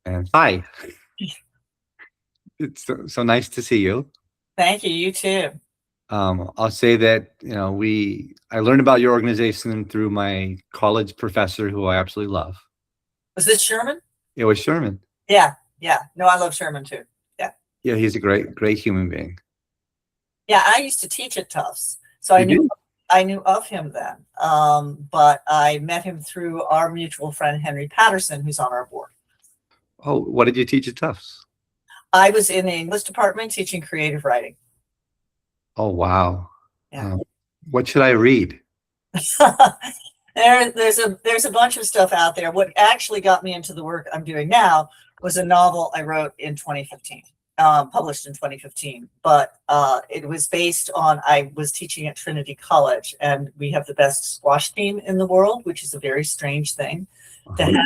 And hi, it's so nice to see you. Thank you. You too. I'll say that I learned about your organization through my college professor, who I absolutely love. Was this Sherman? It was Sherman. Yeah. Yeah. No, I love Sherman too. Yeah. Yeah, he's a great human being. Yeah. I used to teach at Tufts, so You do? I knew of him then. But I met him through our mutual friend Henry Patterson, who's on our board. Oh, what did you teach at Tufts? I was in the English department teaching creative writing. Oh, wow. Yeah. Um, what should I read? There's a bunch of stuff out there. What actually got me into the work I'm doing now was a novel I wrote in 2015, published in 2015. But it was based on, I was teaching at Trinity College, and we have the best squash team in the world, which is a very strange thing to Uh-huh. have.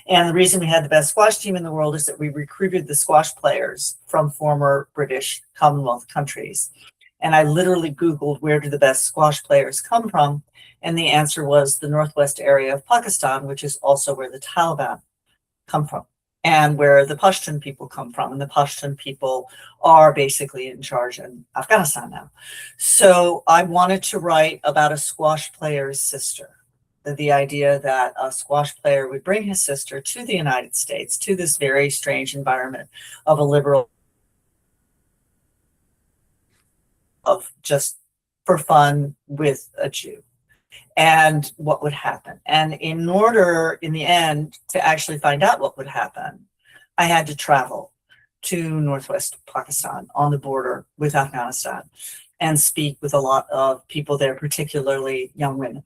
And the reason we had the best squash team in the world is that we recruited the squash players from former British Commonwealth countries. And I literally Googled, where do the best squash players come from? And the answer was the northwest area of Pakistan, which is also where the Taliban come from and where the Pashtun people come from. And the Pashtun people are basically in charge in Afghanistan now. So I wanted to write about a squash player's sister. The idea that a squash player would bring his sister to the United States, to this very strange environment of a liberal, of just for fun with a Jew, and what would happen. And in order, in the end, to actually find out what would happen, I had to travel to northwest Pakistan on the border with Afghanistan and speak with a lot of people there, particularly young women.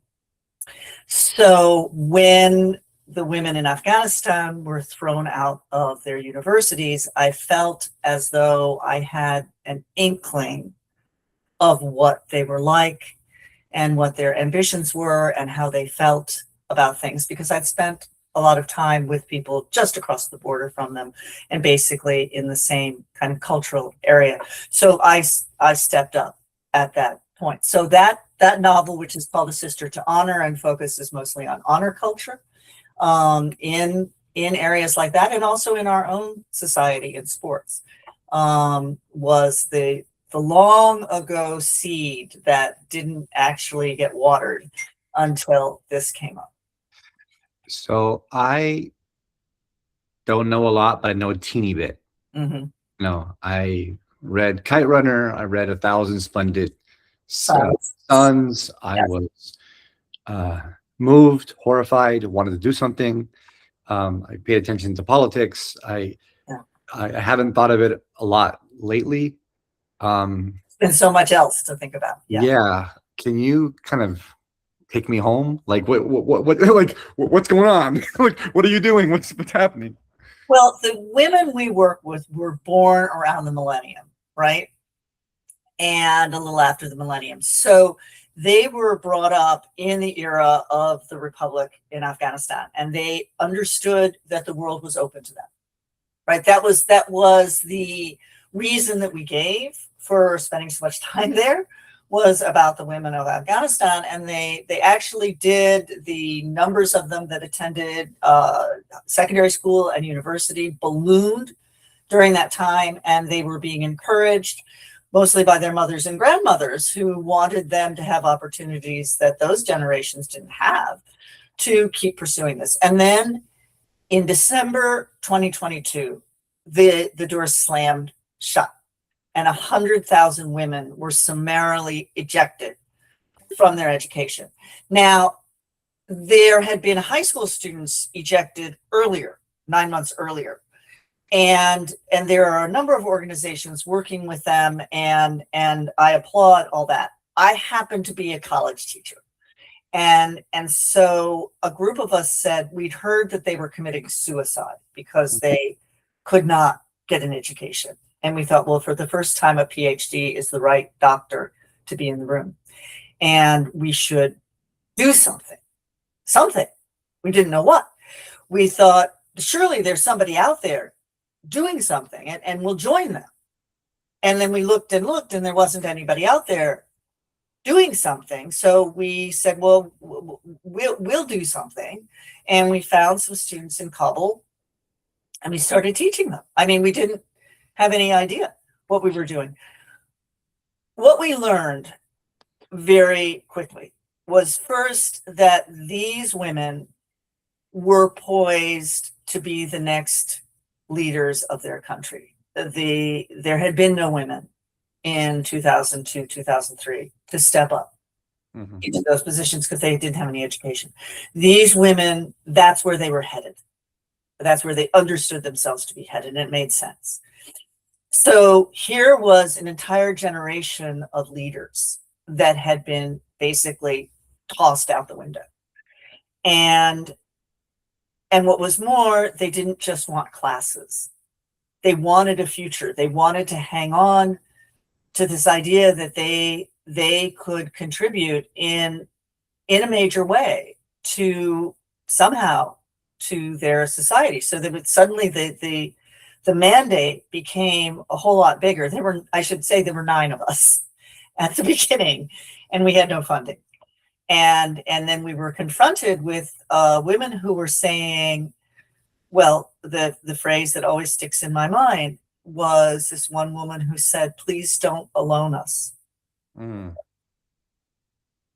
So when the women in Afghanistan were thrown out of their universities, I felt as though I had an inkling of what they were like and what their ambitions were and how they felt about things, because I'd spent a lot of time with people just across the border from them and basically in the same kind of cultural area. So I stepped up at that point. So that novel, which is called A Sister to Honor and focuses mostly on honor culture in areas like that, and also in our own society in sports, was the long ago seed that didn't actually get watered until this came up. So I don't know a lot, but I know a teeny bit. Mm-hmm. No, I read Kite Runner. I read A Thousand Splendid Science. Suns. I Yes. was uh, moved, horrified, wanted to do something. I paid attention to politics. Yeah. I haven't thought of it a lot lately. There's so much else to think about. Yeah. Yeah. Can you kind of take me home? Like what like what's going on? Like what are you doing? What's happening? Well, the women we work with were born around the millennium, right? And a little after the millennium. So they were brought up in the era of the Republic in Afghanistan, and they understood that the world was open to them, right? That was the reason that we gave for spending so much time there, was about the women of Afghanistan. And they actually did, the numbers of them that attended secondary school and university ballooned during that time, and they were being encouraged mostly by their mothers and grandmothers, who wanted them to have opportunities that those generations didn't have, to keep pursuing this. And then in December 2022, the doors slammed shut, and 100,000 women were summarily ejected from their education. Now, there had been high school students ejected earlier, 9 months earlier. And there are a number of organizations working with them, and I applaud all that. I happen to be a college teacher. And so a group of us said we'd heard that they were committing suicide because they could not get an education. And we thought, well, for the first time, a PhD is the right doctor to be in the room. And we should do something. We didn't know what. We thought, surely there's somebody out there doing something, and we'll join them. And then we looked, and there wasn't anybody out there doing something. So we said, well, we'll do something. And we found some students in Kabul And we started teaching them. I mean, we didn't have any idea what we were doing. What we learned very quickly was first that these women were poised to be the next leaders of their country. There had been no women in 2002, 2003 to step up into those positions because they didn't have any education. These women, that's where they were headed. That's where they understood themselves to be headed, and it made sense. So here was an entire generation of leaders that had been basically tossed out the window. And what was more, they didn't just want classes. They wanted a future. They wanted to hang on to this idea that they could contribute in a major way to somehow to their society. So that suddenly the mandate became a whole lot bigger. I should say there were 9 of us at the beginning, and we had no funding. And then we were confronted with women who were saying, well, the phrase that always sticks in my mind was this one woman who said, please don't alone us.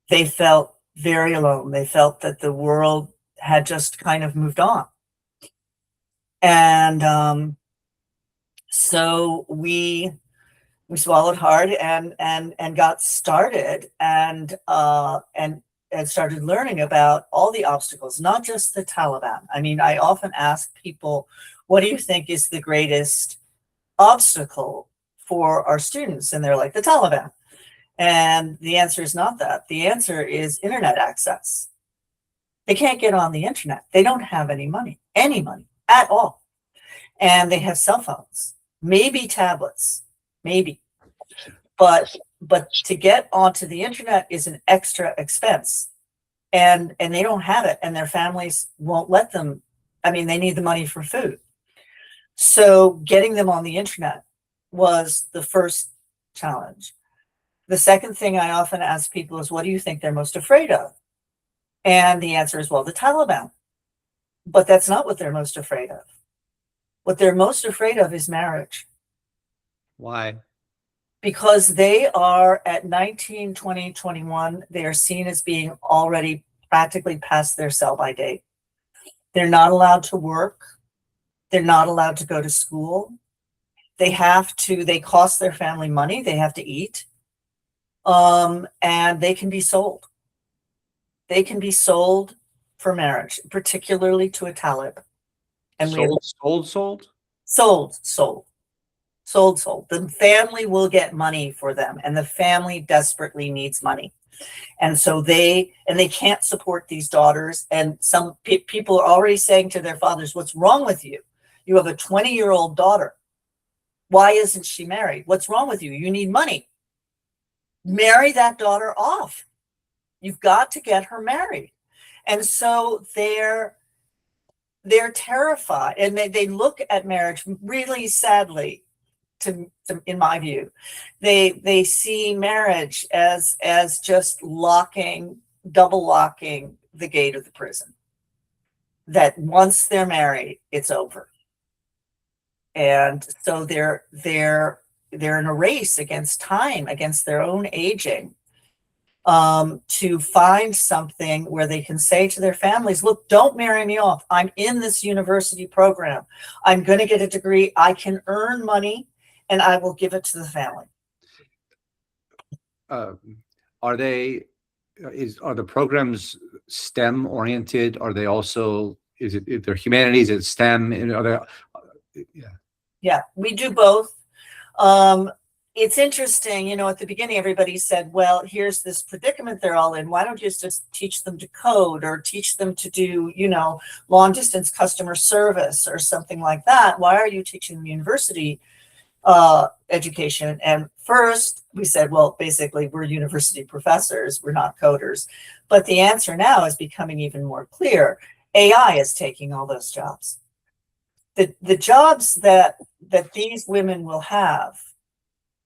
They felt very alone. They felt that the world had just kind of moved on. And so we swallowed hard and got started and started learning about all the obstacles, not just the Taliban. I mean, I often ask people, what do you think is the greatest obstacle for our students? And they're like, the Taliban. And the answer is not that. The answer is internet access. They can't get on the internet. They don't have any money at all. And they have cell phones, maybe tablets, maybe. But to get onto the internet is an extra expense. And they don't have it, and their families won't let them. I mean, they need the money for food. So getting them on the internet was the first challenge. The second thing I often ask people is, what do you think they're most afraid of? And the answer is, well, the Taliban. But that's not what they're most afraid of. What they're most afraid of is marriage. Why? Because they are at 19, 20, 21, they are seen as being already practically past their sell-by date. They're not allowed to work. They're not allowed to go to school. They cost their family money. They have to eat. And they can be sold. They can be sold for marriage, particularly to a Talib. And sold. The family will get money for them, and the family desperately needs money. And so they can't support these daughters. And some people are already saying to their fathers, what's wrong with you? You have a 20-year-old daughter. Why isn't she married? What's wrong with you? You need money. Marry that daughter off. You've got to get her married. And so they're terrified, and they look at marriage really sadly. In my view, they see marriage as just double locking the gate of the prison. That once they're married, it's over. And so they're in a race against time, against their own aging, to find something where they can say to their families, look, don't marry me off. I'm in this university program. I'm going to get a degree. I can earn money, and I will give it to the family. Are the programs STEM oriented? Are they also, if they're humanities, it's STEM? And are they, Yeah, we do both. It's interesting, at the beginning, everybody said, well, here's this predicament they're all in. Why don't you just teach them to code or teach them to do, long distance customer service or something like that? Why are you teaching them university education? And first we said, well, basically we're university professors, we're not coders. But the answer now is becoming even more clear. AI is taking all those jobs. The jobs that these women will have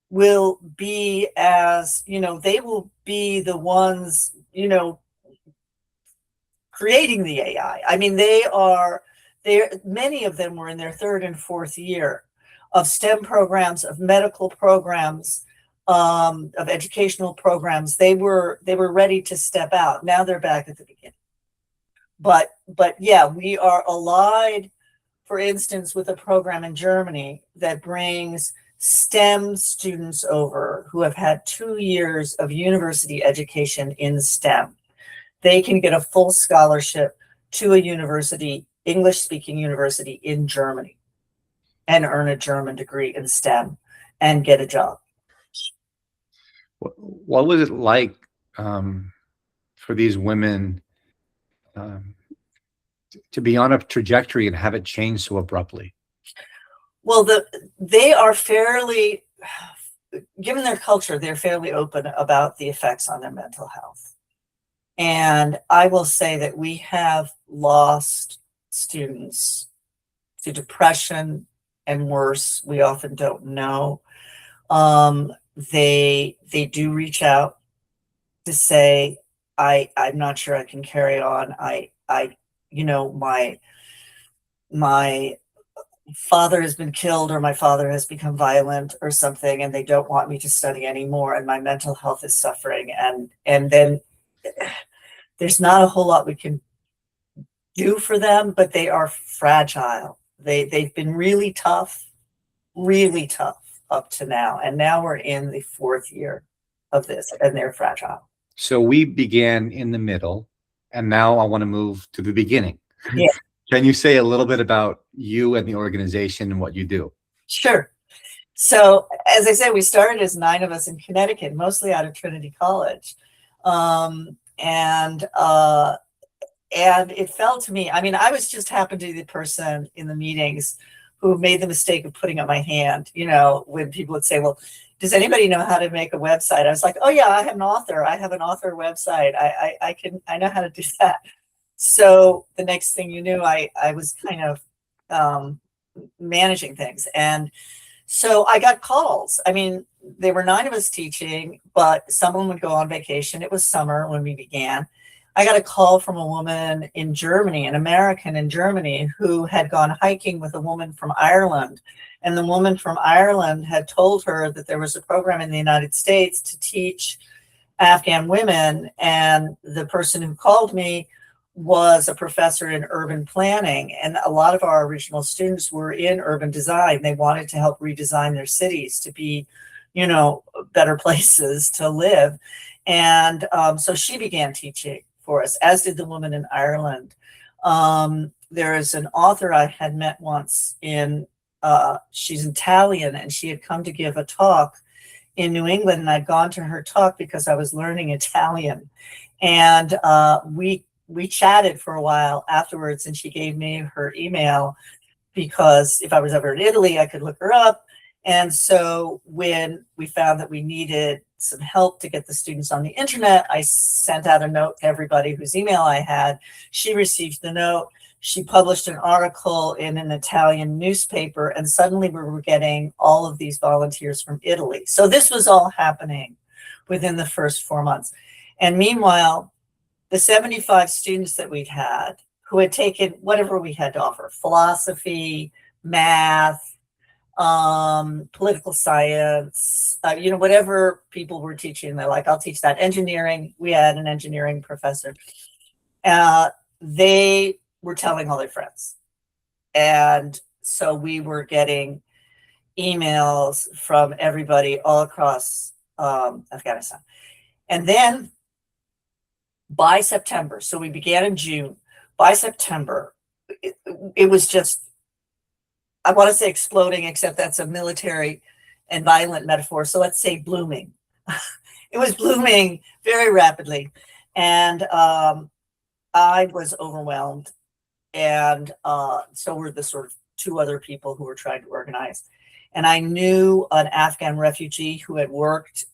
will be they will be the ones, creating the AI. I mean, they are Many of them were in their third and fourth year of STEM programs, of medical programs, of educational programs. They were ready to step out. Now they're back at the beginning. But yeah, we are allied, for instance, with a program in Germany that brings STEM students over who have had 2 years of university education in STEM. They can get a full scholarship to a university, English-speaking university in Germany, and earn a German degree in STEM and get a job. What was it like for these women to be on a trajectory and have it change so abruptly? Well, they are fairly, given their culture, they're fairly open about the effects on their mental health. And I will say that we have lost students to depression and worse. We often don't know. They do reach out to say, I'm not sure I can carry on. My father has been killed, or my father has become violent or something, and they don't want me to study anymore, and my mental health is suffering. And then there's not a whole lot we can do for them, but they are fragile. They've been really tough up to now. And now we're in the fourth year of this, and they're fragile. So we began in the middle, and now I want to move to the beginning. Yeah. Can you say a little bit about you and the organization and what you do? Sure. So, as I said, we started as 9 of us in Connecticut, mostly out of Trinity College. And it felt to me, I mean, I was just happened to be the person in the meetings who made the mistake of putting up my hand, when people would say, well, does anybody know how to make a website? I was like, oh yeah, I have an author website. I know how to do that. So the next thing you knew, I was kind of managing things. And so I got calls. I mean, there were 9 of us teaching, but someone would go on vacation. It was summer when we began. I got a call from a woman in Germany, an American in Germany, who had gone hiking with a woman from Ireland. And the woman from Ireland had told her that there was a program in the United States to teach Afghan women. And the person who called me was a professor in urban planning. And a lot of our original students were in urban design. They wanted to help redesign their cities to be, better places to live. And so she began teaching for us, as did the woman in Ireland. There is an author I had met once she's Italian, and she had come to give a talk in New England, and I'd gone to her talk because I was learning Italian. And we chatted for a while afterwards, and she gave me her email because if I was ever in Italy, I could look her up. And so when we found that we needed some help to get the students on the internet, I sent out a note to everybody whose email I had. She received the note. She published an article in an Italian newspaper, and suddenly we were getting all of these volunteers from Italy. So this was all happening within the first 4 months. And meanwhile, the 75 students that we'd had who had taken whatever we had to offer, philosophy, math, political science, whatever people were teaching, they're like, I'll teach that. Engineering, we had an engineering professor. They were telling all their friends. And so we were getting emails from everybody all across Afghanistan. And then by September, so we began in June, by September, it was just, I want to say exploding, except that's a military and violent metaphor. So let's say blooming. It was blooming very rapidly. And I was overwhelmed. And so were the sort of 2 other people who were trying to organize. And I knew an Afghan refugee who had worked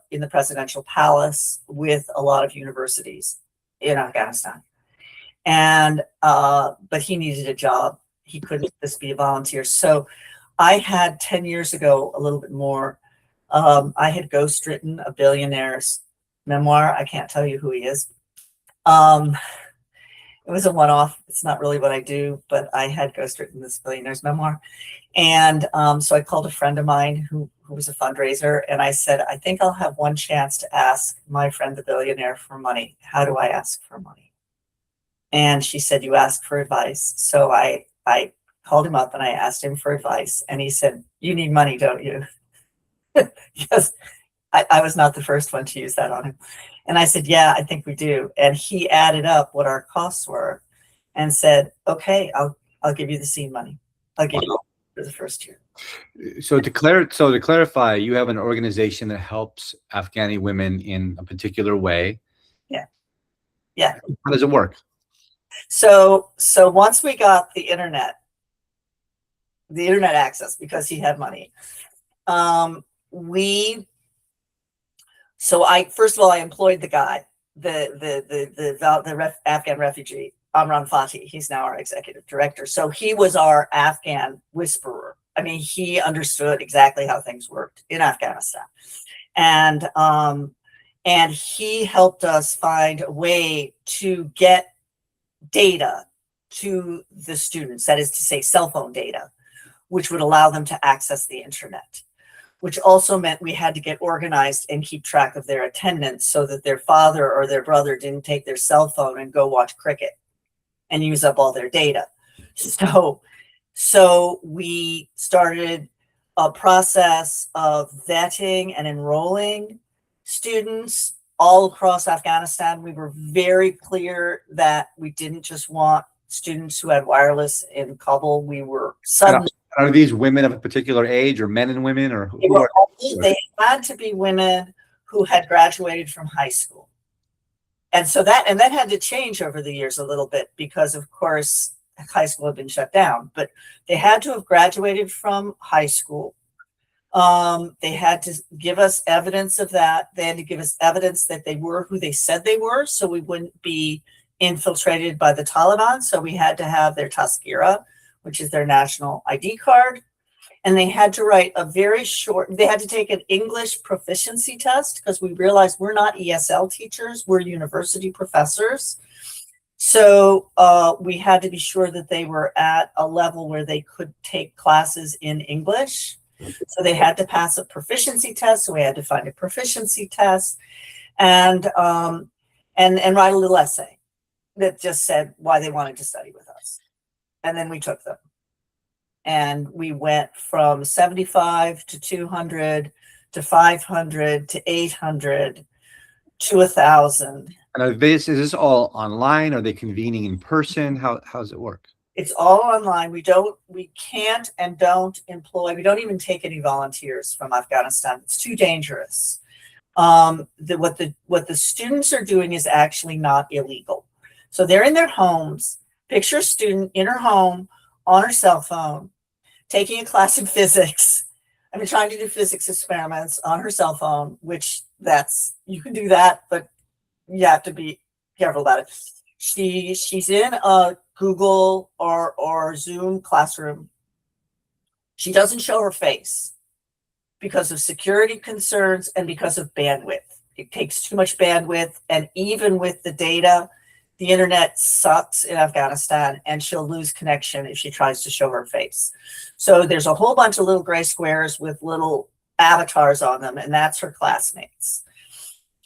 in the presidential palace with a lot of universities in Afghanistan. And but he needed a job. He couldn't just be a volunteer. So I had 10 years ago, a little bit more, I had ghostwritten a billionaire's memoir. I can't tell you who he is. It It was a one-off. It's not really what I do, but I had ghostwritten this billionaire's memoir. And so I called a friend of mine who was a fundraiser, and I said, I think I'll have one chance to ask my friend, the billionaire, for money. How do I ask for money? And she said, you ask for advice. So I called him up and I asked him for advice. And he said, you need money, don't you? Because I was not the first one to use that on him. And I said, yeah, I think we do. And he added up what our costs were and said, okay, I'll give you the seed money. I'll give you for the first year. So to clarify, you have an organization that helps Afghani women in a particular way. Yeah. Yeah. How does it work? So once we got the internet access, because he had money, so first of all, I employed the guy, the Afghan refugee, Amran Fatih. He's now our executive director. So he was our Afghan whisperer. I mean, he understood exactly how things worked in Afghanistan. And he helped us find a way to get data to the students, that is to say, cell phone data, which would allow them to access the internet, which also meant we had to get organized and keep track of their attendance so that their father or their brother didn't take their cell phone and go watch cricket and use up all their data. So we started a process of vetting and enrolling students all across Afghanistan. We were very clear that we didn't just want students who had wireless in Kabul. We were suddenly... Are these women of a particular age, or men and women, or who are? They had to be women who had graduated from high school. And so that had to change over the years a little bit because, of course, high school had been shut down. But they had to have graduated from high school. They had to give us evidence of that. They had to give us evidence that they were who they said they were, so we wouldn't be infiltrated by the Taliban. So we had to have their Tazkira, which is their national ID card. And they had to write they had to take an English proficiency test because we realized we're not ESL teachers, we're university professors. So we had to be sure that they were at a level where they could take classes in English. So they had to pass a proficiency test. So we had to find a proficiency test and write a little essay that just said why they wanted to study with us. And then we took them. And we went from 75 to 200 to 500 to 800 to 1,000. And is this all online? Are they convening in person? How does it work? It's all online. We can't and don't employ, we don't even take any volunteers from Afghanistan. It's too dangerous. What the students are doing is actually not illegal. So they're in their homes. Picture a student in her home on her cell phone, taking a class in physics. I mean, trying to do physics experiments on her cell phone, which you can do that, but you have to be careful about it. She's in a Google or Zoom classroom. She doesn't show her face because of security concerns and because of bandwidth. It takes too much bandwidth, and even with the data, the internet sucks in Afghanistan, and she'll lose connection if she tries to show her face. So there's a whole bunch of little gray squares with little avatars on them, and that's her classmates.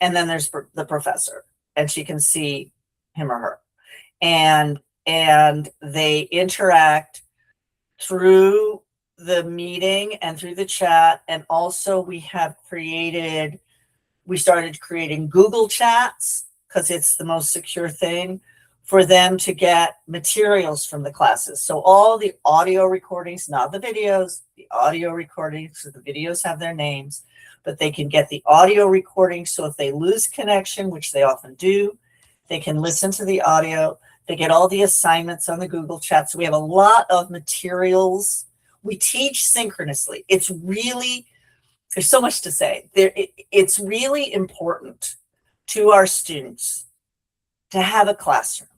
And then there's the professor, and she can see him or her. And they interact through the meeting and through the chat. And also we started creating Google chats, because it's the most secure thing for them to get materials from the classes. So all the audio recordings, not the videos, the audio recordings, so the videos have their names, but they can get the audio recordings. So if they lose connection, which they often do, they can listen to the audio. They get all the assignments on the Google chat. So we have a lot of materials. We teach synchronously. There's so much to say. It's really important to our students to have a classroom.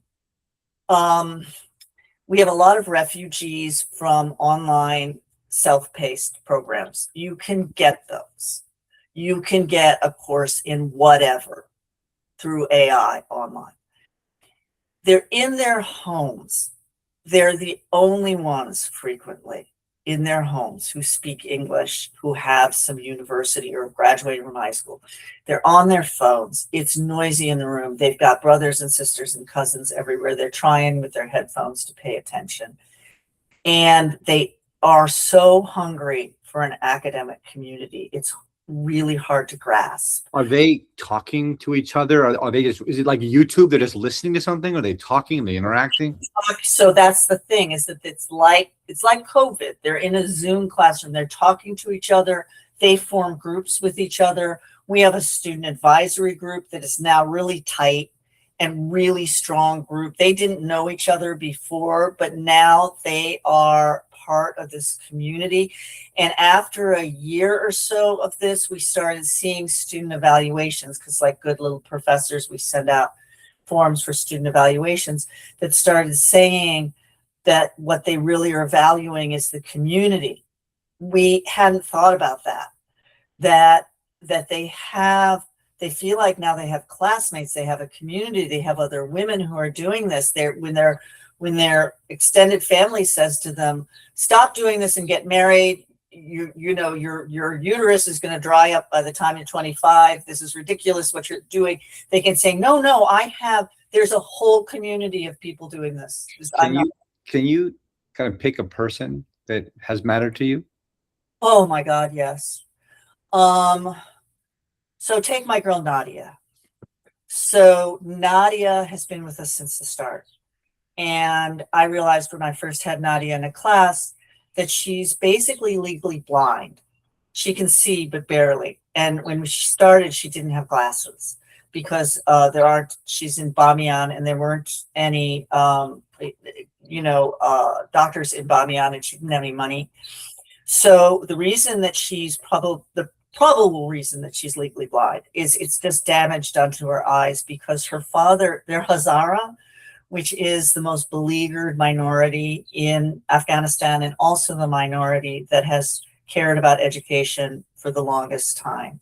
We have a lot of refugees from online self-paced programs. You can get those. You can get a course in whatever through AI online. they're in their homes. They're the only ones frequently in their homes who speak English, who have some university or graduated from high school. They're on their phones. It's noisy in the room. They've got brothers and sisters and cousins everywhere. They're trying with their headphones to pay attention. And they are so hungry for an academic community. It's really hard to grasp. Are they talking to each other? Are they just, is it like YouTube? They're just listening to something? Are they talking? Are they interacting? So that's the thing, is that it's like COVID. They're in a Zoom classroom. They're talking to each other. They form groups with each other. We have a student advisory group that is now really tight and really strong group. They didn't know each other before, but now they are part of this community. And after a year or so of this, we started seeing student evaluations, because like good little professors, we send out forms for student evaluations that started saying that what they really are valuing is the community. We hadn't thought about that they feel like now they have classmates, they have a community, they have other women who are doing this. When their extended family says to them, stop doing this and get married, you know, your uterus is going to dry up by the time you're 25. This is ridiculous what you're doing. They can say, no, there's a whole community of people doing this. Can you kind of pick a person that has mattered to you? Oh my God, yes. So take my girl Nadia. So Nadia has been with us since the start. And I realized when I first had Nadia in a class that she's basically legally blind. She can see, but barely. And when she started, she didn't have glasses because she's in Bamiyan and there weren't any, doctors in Bamiyan and she didn't have any money. So the reason that the probable reason that she's legally blind is it's just damage done to her eyes because her father, they're Hazara, which is the most beleaguered minority in Afghanistan and also the minority that has cared about education for the longest time.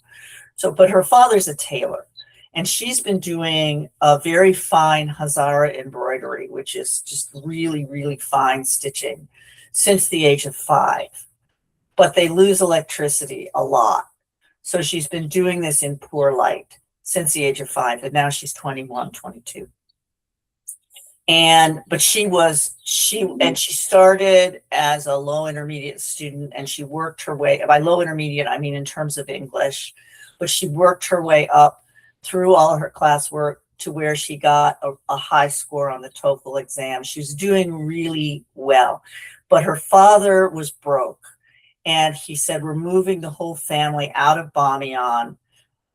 So, but her father's a tailor and she's been doing a very fine Hazara embroidery, which is just really, really fine stitching since the age of 5. But they lose electricity a lot. So she's been doing this in poor light since the age of 5, and now she's 21, 22. But she started as a low intermediate student and she worked her way, by low intermediate, I mean in terms of English, but she worked her way up through all of her classwork to where she got a high score on the TOEFL exam. She was doing really well, but her father was broke. And he said, we're moving the whole family out of Bamiyan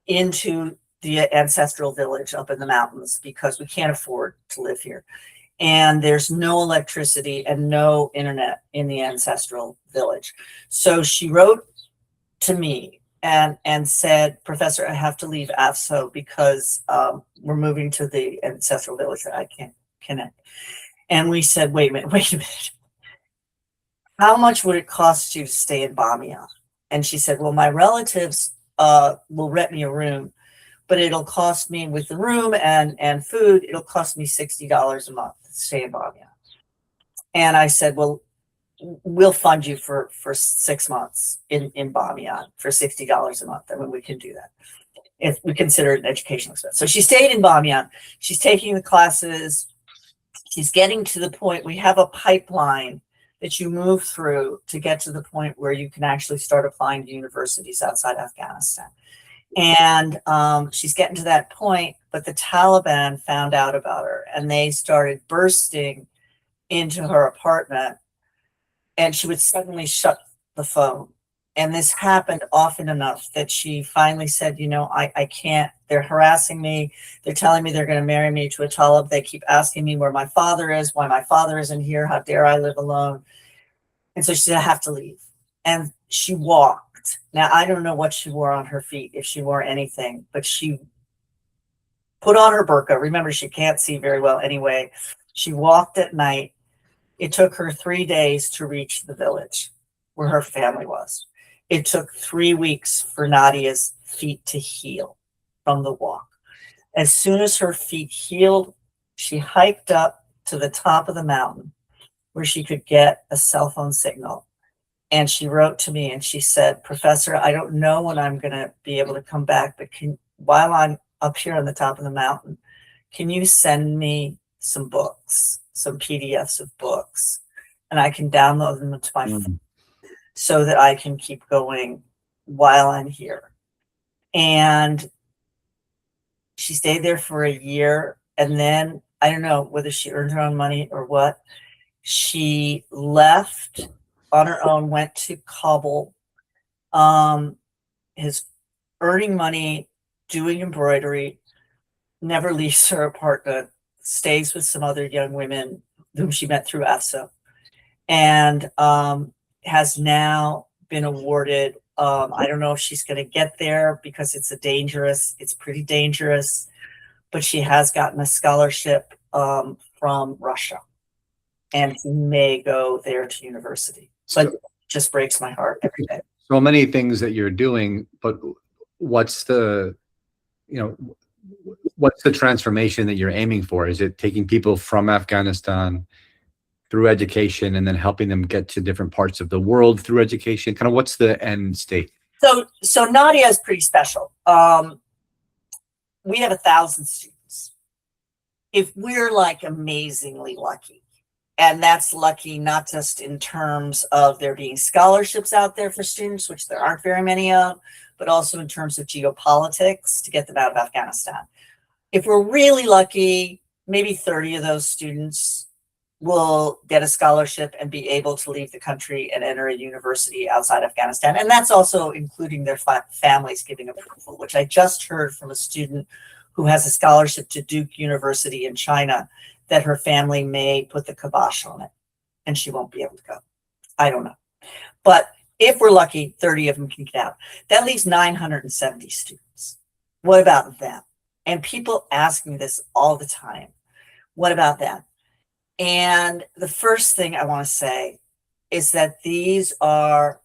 into the ancestral village up in the mountains because we can't afford to live here. And there's no electricity and no internet in the ancestral village. So she wrote to me and said, Professor, I have to leave AFSO because we're moving to the ancestral village. I can't connect. And we said, wait a minute. How much would it cost you to stay in Bamiyan? And she said, well, my relatives will rent me a room, but it'll cost me with the room and food, it'll cost me $60 a month to stay in Bamiyan. And I said, well, we'll fund you for 6 months in Bamiyan for $60 a month. I mean, we can do that if we consider it an educational expense. So she stayed in Bamiyan. She's taking the classes. She's getting to the point, we have a pipeline that you move through to get to the point where you can actually start applying to universities outside Afghanistan. And she's getting to that point, but the Taliban found out about her and they started bursting into her apartment and she would suddenly shut the phone. And this happened often enough that she finally said, you know, I can't, they're harassing me. They're telling me they're going to marry me to a Talib. They keep asking me where my father is, why my father isn't here. How dare I live alone? And so she said, I have to leave. And she walked. Now, I don't know what she wore on her feet, if she wore anything, but she put on her burqa. Remember, she can't see very well anyway. She walked at night. It took her 3 days to reach the village where her family was. It took 3 weeks for Nadia's feet to heal from the walk. As soon as her feet healed, She hiked up to the top of the mountain where she could get a cell phone signal. And she wrote to me and she said, Professor, I don't know when I'm going to be able to come back, but while I'm up here on the top of the mountain, can you send me some books, some PDFs of books, and I can download them to my phone so that I can keep going while I'm here. And she stayed there for a year. And then I don't know whether she earned her own money or what. She left on her own, went to Kabul, is earning money, doing embroidery, never leaves her apartment, stays with some other young women whom she met through AFSA, and has now been awarded, I don't know if she's going to get there because it's pretty dangerous, but she has gotten a scholarship from Russia, and she may go there to university. But it just breaks my heart every day. So many things that you're doing, but what's the transformation that you're aiming for? Is it taking people from Afghanistan through education and then helping them get to different parts of the world through education? Kind of what's the end state? So Nadia is pretty special. We have 1,000 students. If we're like amazingly lucky, and that's lucky not just in terms of there being scholarships out there for students, which there aren't very many of, but also in terms of geopolitics to get them out of Afghanistan. If we're really lucky, maybe 30 of those students will get a scholarship and be able to leave the country and enter a university outside Afghanistan. And that's also including their families giving approval, which I just heard from a student who has a scholarship to Duke University in China, that her family may put the kibosh on it and she won't be able to go. I don't know. But if we're lucky, 30 of them can get out. That leaves 970 students. What about them? And people ask me this all the time. What about them? And the first thing I want to say is that these are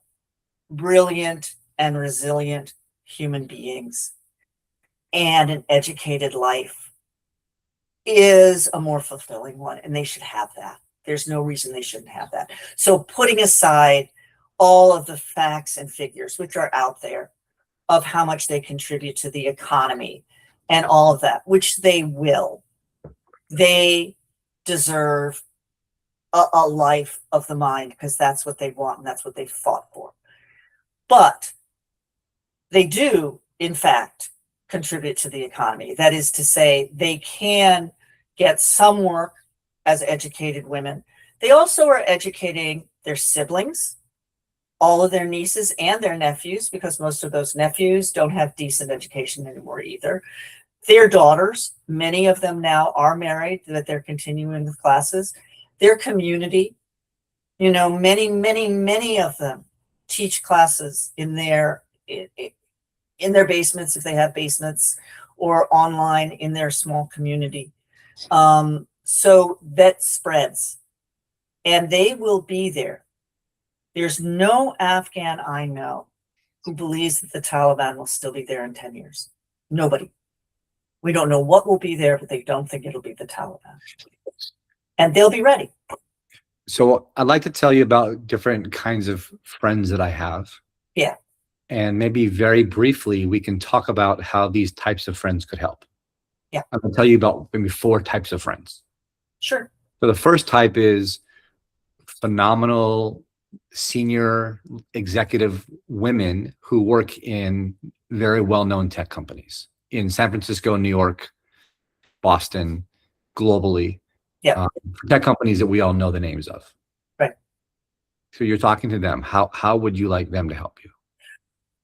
brilliant and resilient human beings, and an educated life is a more fulfilling one, and they should have that. There's no reason they shouldn't have that. So putting aside all of the facts and figures, which are out there, of how much they contribute to the economy and all of that, which they will, they deserve a life of the mind, because that's what they want and that's what they fought for. But they do, in fact, contribute to the economy. That is to say, they can get some work as educated women. They also are educating their siblings, all of their nieces and their nephews, because most of those nephews don't have decent education anymore either. Their daughters, many of them now are married, that they're continuing with classes. Their community, many of them teach classes in their basements, if they have basements, or online in their small community. So that spreads, and they will be there. There's no Afghan I know who believes that the Taliban will still be there in 10 years. Nobody. We don't know what will be there, but they don't think it'll be the Taliban. And they'll be ready. So I'd like to tell you about different kinds of friends that I have. Yeah. And maybe very briefly, we can talk about how these types of friends could help. Yeah. I'm going to tell you about maybe 4 types of friends. Sure. So the first type is phenomenal senior executive women who work in very well-known tech companies in San Francisco, New York, Boston, globally. Yeah. Tech companies that we all know the names of. Right. So you're talking to them. How would you like them to help you?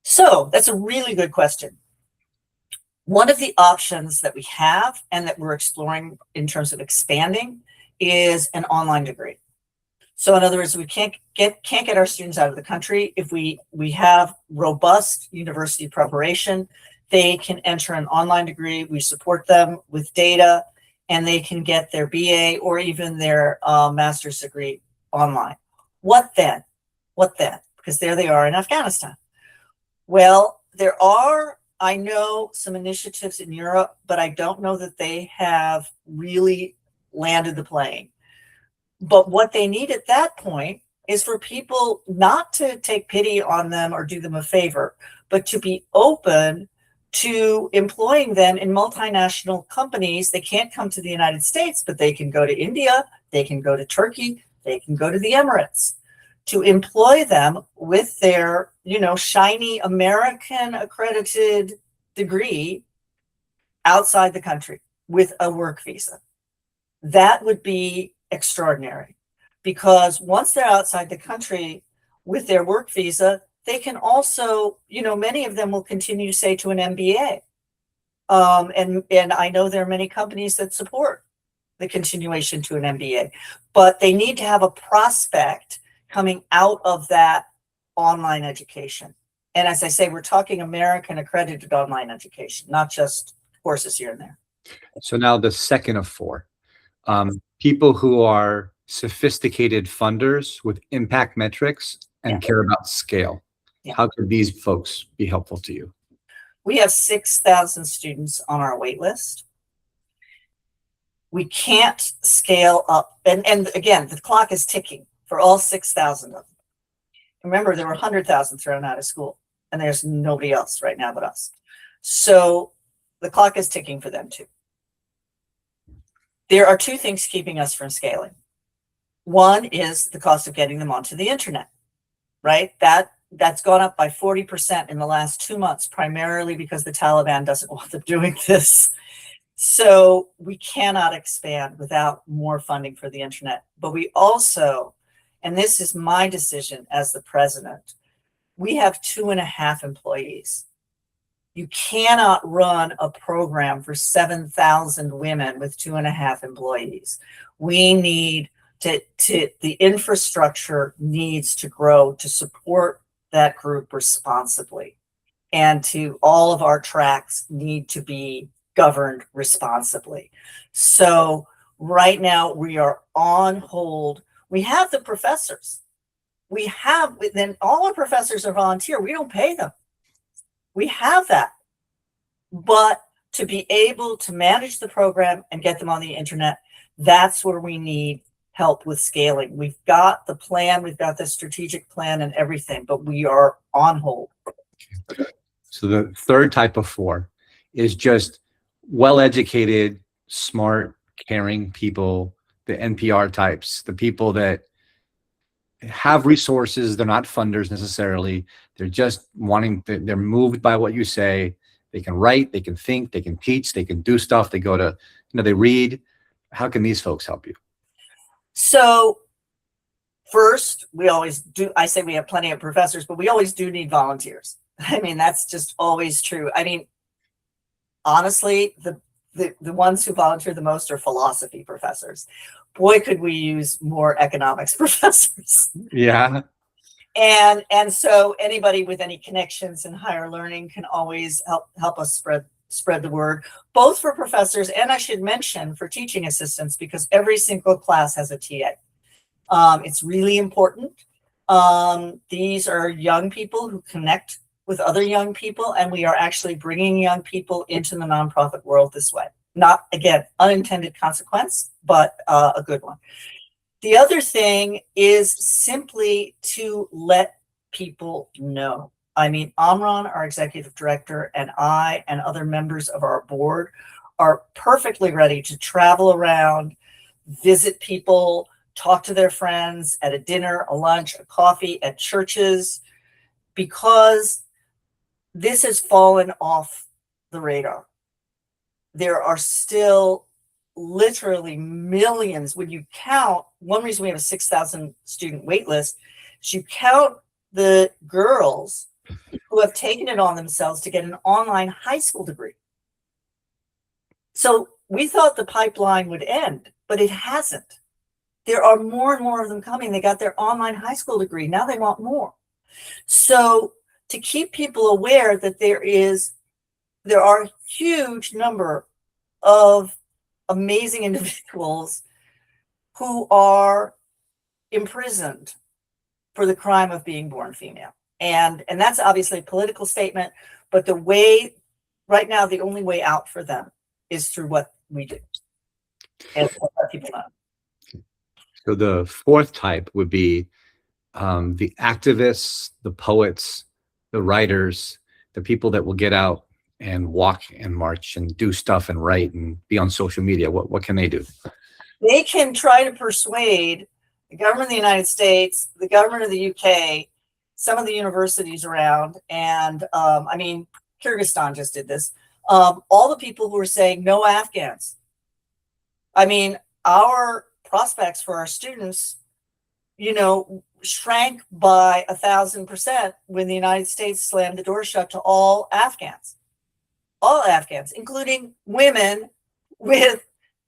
So that's a really good question. One of the options that we have and that we're exploring in terms of expanding is an online degree. So in other words, we can't get our students out of the country. If we have robust university preparation, they can enter an online degree. We support them with data, and they can get their BA or even their master's degree online. What then? Because there they are in Afghanistan. Well, there are, I know, some initiatives in Europe, but I don't know that they have really landed the plane. But what they need at that point is for people not to take pity on them or do them a favor, but to be open to employing them in multinational companies. They can't come to the United States, but they can go to India, they can go to Turkey, they can go to the Emirates, to employ them with their, shiny American accredited degree outside the country with a work visa. That would be extraordinary, because once they're outside the country with their work visa, they can also, many of them will continue to say to an MBA. And I know there are many companies that support the continuation to an MBA, but they need to have a prospect coming out of that online education. And as I say, we're talking American accredited online education, not just courses here and there. So now the second of four, people who are sophisticated funders with impact metrics and care about scale. Yeah. How could these folks be helpful to you? We have 6,000 students on our wait list. We can't scale up. And again, the clock is ticking for all 6,000 of them. Remember, there were 100,000 thrown out of school, and there's nobody else right now but us. So the clock is ticking for them too. There are two things keeping us from scaling. One is the cost of getting them onto the internet, right? That's gone up by 40% in the last 2 months, primarily because the Taliban doesn't want them doing this. So we cannot expand without more funding for the internet. But we also, and this is my decision as the president, we have 2.5 employees. You cannot run a program for 7,000 women with 2.5 employees. We need the infrastructure needs to grow to support that group responsibly. And all of our tracks need to be governed responsibly. So right now we are on hold. We have the professors. Then all our professors are volunteer. We don't pay them. We have that. But to be able to manage the program and get them on the internet, that's where we need help with scaling. We've got the plan, we've got the strategic plan and everything, but we are on hold. So the third type of four is just well-educated, smart, caring people, the NPR types, the people that have resources. They're not funders necessarily. They're just they're moved by what you say. They can write, they can think, they can teach, they can do stuff. They go to, they read. How can these folks help you? So first, I say we have plenty of professors, but we always do need volunteers. I mean, that's just always true. I mean, honestly, the ones who volunteer the most are philosophy professors. Boy, could we use more economics professors. Yeah. And so anybody with any connections in higher learning can always help us spread the word, both for professors and, I should mention, for teaching assistants, because every single class has a TA. It's really important. These are young people who connect with other young people, and we are actually bringing young people into the nonprofit world this way. Not, again, unintended consequence, but a good one. The other thing is simply to let people know. I mean, Amran, our executive director, and I and other members of our board are perfectly ready to travel around, visit people, talk to their friends at a dinner, a lunch, a coffee, at churches, because this has fallen off the radar. There are still literally millions. When you count, one reason we have a 6,000 student wait list is you count the girls who have taken it on themselves to get an online high school degree. So we thought the pipeline would end, but it hasn't. There are more and more of them coming. They got their online high school degree. Now they want more. So to keep people aware that there are a huge number of amazing individuals who are imprisoned for the crime of being born female. And that's obviously a political statement, but right now, the only way out for them is through what we do. and let people know. So the fourth type would be the activists, the poets, the writers, the people that will get out and walk and march and do stuff and write and be on social media. What can they do? They can try to persuade the government of the United States, the government of the UK, some of the universities around, and I mean, Kyrgyzstan just did this. All the people who are saying no Afghans. I mean, our prospects for our students, you know, shrank by 1,000% when the United States slammed the door shut to all Afghans, including women with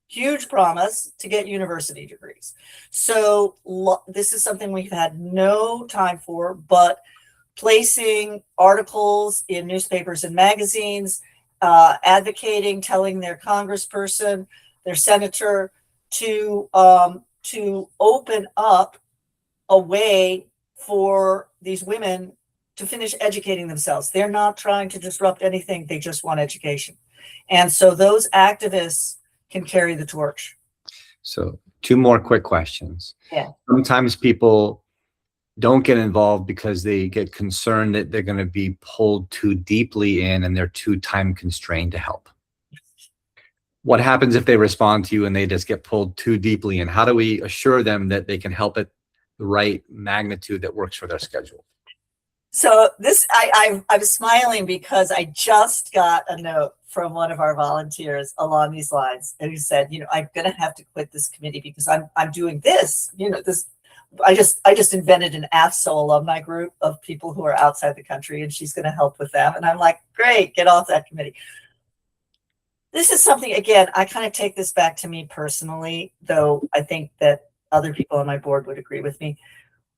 huge promise to get university degrees. So this is something we've had no time for, but placing articles in newspapers and magazines, advocating, telling their congressperson, their senator to open up a way for these women to finish educating themselves. They're not trying to disrupt anything. They just want education. And so those activists can carry the torch. So 2 more quick questions. Yeah. Sometimes people don't get involved because they get concerned that they're going to be pulled too deeply in and they're too time constrained to help. What happens if they respond to you and they just get pulled too deeply in? How do we assure them that they can help at the right magnitude that works for their schedule? So this, I was smiling because I just got a note from one of our volunteers along these lines, and he said, you know, I'm going to have to quit this committee because I'm doing this. You know, this. I just invented an AFSO alumni group of people who are outside the country, and she's going to help with them. And I'm like, great, get off that committee. This is something, again, I kind of take this back to me personally, though I think that other people on my board would agree with me.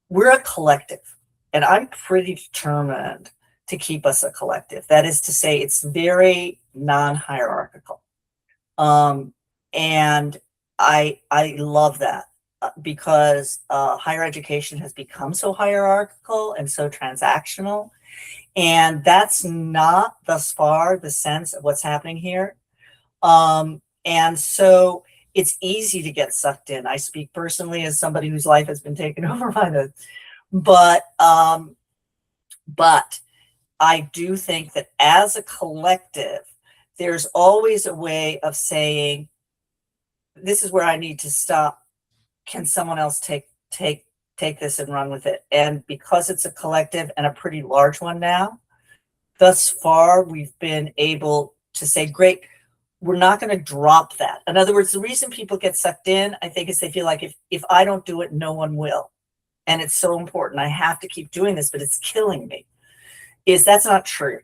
We're a collective, and I'm pretty determined to keep us a collective. That is to say, it's very non-hierarchical. And I love that because higher education has become so hierarchical and so transactional. And that's not thus far the sense of what's happening here. And so it's easy to get sucked in. I speak personally as somebody whose life has been taken over by this. But I do think that as a collective, there's always a way of saying, this is where I need to stop. Can someone else take this and run with it? And because it's a collective and a pretty large one now, thus far, we've been able to say, great, we're not going to drop that. In other words, the reason people get sucked in, I think, is they feel like if I don't do it, no one will. And it's so important. I have to keep doing this, but it's killing me. That's not true.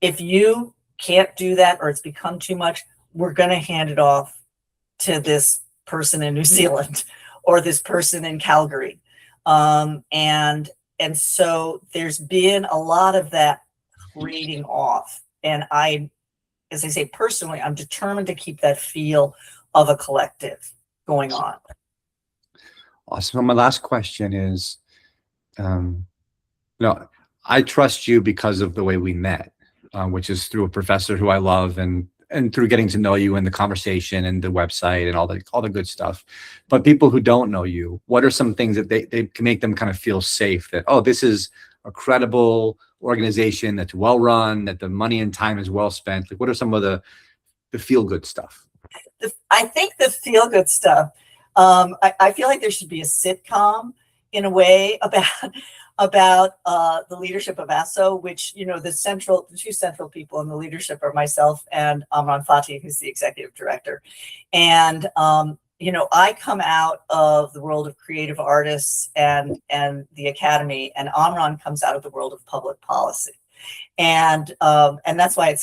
If you can't do that or it's become too much, we're going to hand it off to this person in New Zealand or this person in Calgary. And so there's been a lot of that reading off. And as I say, personally, I'm determined to keep that feel of a collective going on. Awesome. My last question is, I trust you because of the way we met, which is through a professor who I love and through getting to know you and the conversation and the website and all the good stuff. But people who don't know you, what are some things that they can make them kind of feel safe that, oh, this is a credible organization that's well run, that the money and time is well spent? Like, what are some of the feel good stuff? I think the feel good stuff, I feel like there should be a sitcom in a way about the leadership of ASO, which, you know, the two central people in the leadership are myself and Amran Fatih, who's the executive director. And, you know, I come out of the world of creative artists and the academy, and Amran comes out of the world of public policy. And that's why it's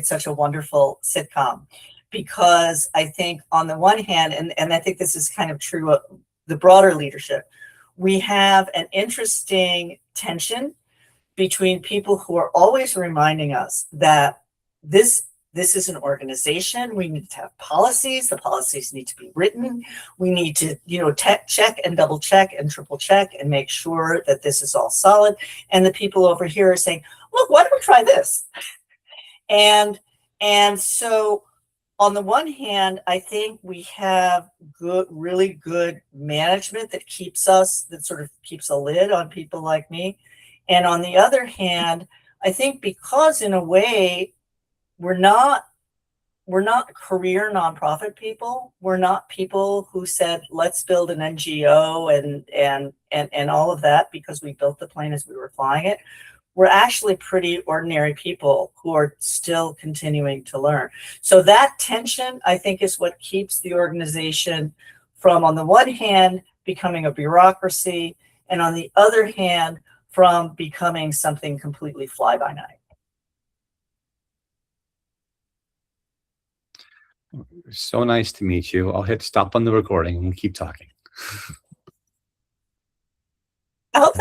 such a wonderful sitcom, because I think on the one hand, and I think this is kind of true of the broader leadership, we have an interesting tension between people who are always reminding us that this is an organization. We need to have policies. The policies need to be written. We need to, you know, check and double check and triple check and make sure that this is all solid. And the people over here are saying, look, why don't we try this? And so on the one hand, I think we have really good management that sort of keeps a lid on people like me. And on the other hand, I think because in a way, we're not career nonprofit people. We're not people who said, let's build an NGO and all of that because we built the plane as we were flying it. We're actually pretty ordinary people who are still continuing to learn. So that tension, I think, is what keeps the organization from, on the one hand, becoming a bureaucracy, and on the other hand, from becoming something completely fly by night. So nice to meet you. I'll hit stop on the recording and we'll keep talking. I hope